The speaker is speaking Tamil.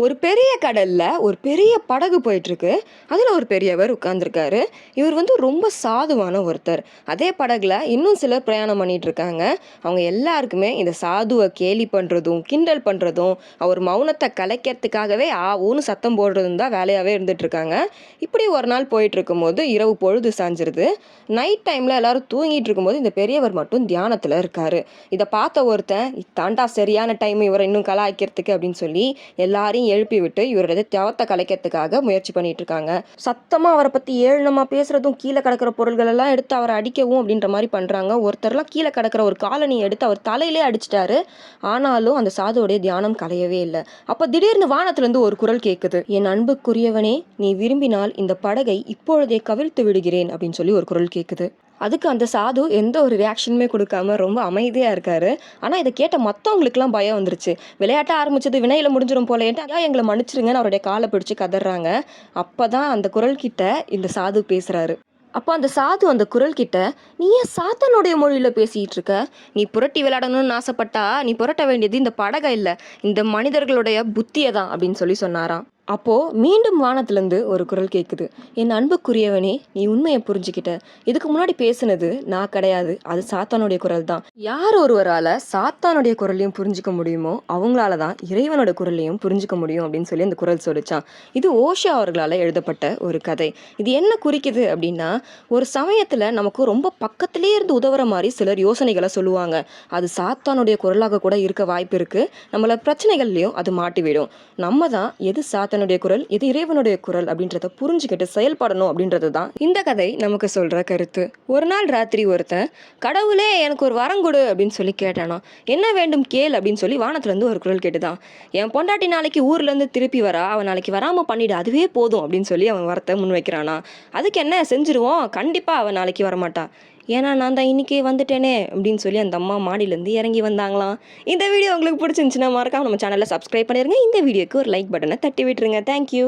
ஒரு பெரிய கடல்ல ஒரு பெரிய படகு போயிட்டுருக்கு. அதில் ஒரு பெரியவர் உட்கார்ந்துருக்காரு. இவர் ரொம்ப சாதுவான ஒருத்தர். அதே படகுல இன்னும் சிலர் பிரயாணம் பண்ணிட்டு இருக்காங்க. அவங்க எல்லாருக்குமே இந்த சாதுவை கேலி பண்ணுறதும் கிண்டல் பண்ணுறதும் அவர் மௌனத்தை கலைக்கிறதுக்காகவே ஊன்னு சத்தம் போடுறதும் தான் வேலையாகவே இருந்துகிட்ருக்காங்க. இப்படி ஒரு நாள் போயிட்டு இருக்கும்போது இரவு பொழுது சாஞ்சிருது. நைட் டைமில் எல்லாரும் தூங்கிட்டு இருக்கும்போது இந்த பெரியவர் மட்டும் தியானத்தில் இருக்கார். இதை பார்த்த ஒருத்தன் இதாண்டா சரியான டைம் இவரை இன்னும் கலாய்க்கிறதுக்கு அப்படின்னு சொல்லி எல்லாரையும் எழுப்பி விட்டு இவரோட தியாகத்தை கலைக்கிறதுக்காக முயற்சி பண்ணிட்டு இருக்காங்க. சத்தமா அவரை பத்தி ஏளனமா பேசுறதும் கீழே கிடக்கிற பொருள்கள் எல்லாம் எடுத்து அவரை அடிக்கவும் அப்படின்ற மாதிரி பண்றாங்க. ஒருத்தர்லாம் கீழே கிடக்கிற ஒரு காலனியை எடுத்து அவர் தலையிலே அடிச்சிட்டாரு. ஆனாலும் அந்த சாதுவோடைய தியானம் கலையவே இல்லை. அப்ப திடீர்னு வானத்துல இருந்து ஒரு குரல் கேட்குது. என் அன்புக்குரியவனே, நீ விரும்பினால் இந்த படகை இப்பொழுதே கவிழ்த்து விடுகிறேன் அப்படின்னு சொல்லி ஒரு குரல் கேட்குது. அதுக்கு அந்த சாது எந்த ஒரு ரியாக்ஷனுமே கொடுக்காம ரொம்ப அமைதியாக இருக்காரு. ஆனால் இதை கேட்ட மற்றவங்களுக்குலாம் பயம் வந்துருச்சு. விளையாட்ட ஆரம்பிச்சது வினையில் முடிஞ்சிடும் போலேன்ட்டு அதான் எங்களை மன்னிச்சிருங்கன்னு அவருடைய காலை பிடிச்சி கதறாங்க. அப்போ தான் அந்த குரல் கிட்ட இந்த சாது பேசுகிறாரு. அப்போ அந்த சாது அந்த குரல் கிட்ட, நீ ஏன் சாத்தானுடைய மொழியில் பேசிகிட்டு இருக்க? நீ புரட்டி விளையாடணும்னு ஆசைப்பட்டா நீ புரட்ட வேண்டியது இந்த படகை இல்லை, இந்த மனிதர்களுடைய புத்தியை தான் அப்படின்னு சொல்லி சொன்னாராம். அப்போ மீண்டும் வானத்திலிருந்து ஒரு குரல் கேட்குது. என் அன்புக்குரியவனே, நீ உண்மையை புரிஞ்சுக்கிட்ட. இதுக்கு முன்னாடி பேசுனது நான் கிடையாது, அது சாத்தானுடைய குரல் தான். யார் ஒருவரால் சாத்தானுடைய குரலையும் புரிஞ்சுக்க முடியுமோ அவங்களால தான் இறைவனோட குரலையும் புரிஞ்சுக்க முடியும் அப்படின்னு சொல்லி அந்த குரல் சொல்லிச்சான். இது ஓஷோ அவர்களால் எழுதப்பட்ட ஒரு கதை. இது என்ன குறிக்குது அப்படின்னா, ஒரு சமயத்தில் நமக்கு ரொம்ப பக்கத்திலே இருந்து உதவுற மாதிரி சிலர் யோசனைகளை சொல்லுவாங்க. அது சாத்தானுடைய குரலாக கூட இருக்க வாய்ப்பு இருக்குது. நம்மளை பிரச்சனைகள்லையும் அது மாட்டிவிடும். நம்ம தான் எது சாத்தானுடைய குரல் இது இறைவனுடைய குரல் அப்படின்றத புரிஞ்சுக்கிட்டு செயல்படணும் அப்படின்றது தான் இந்த கதை நமக்கு சொல்ற கருத்து. ஒரு நாள் ராத்திரி ஒருத்தன், கடவுளே எனக்கு ஒரு வரம் கொடு அப்படின்னு சொல்லி கேட்டானா. என்ன வேண்டும் கேள் அப்படின்னு சொல்லி வானத்துல இருந்து ஒரு குரல் கேட்டுதான். என் பொண்டாட்டி நாளைக்கு ஊர்ல இருந்து திருப்பி வரா, அவன் நாளைக்கு வராம பண்ணிடு, அதுவே போதும் அப்படின்னு சொல்லி அவன் வரத்தை முன் வைக்கிறானா. அதுக்கு என்ன செஞ்சிருவோம், கண்டிப்பா அவன் நாளைக்கு வரமாட்டா. ஏன்னா நான் தான் இன்றைக்கி வந்துட்டேனே அப்படின்னு சொல்லி அந்த அம்மா மாடியிலேருந்து இறங்கி வந்தாங்களாம். இந்த வீடியோ உங்களுக்கு பிடிச்சிருந்துச்சுன்னா மறக்காம நம்ம சேனலில் சப்ஸ்கிரைப் பண்ணிடுங்க. இந்த வீடியோக்கு ஒரு லைக் பட்டனை தட்டி விட்டுருங்க. தேங்க்யூ.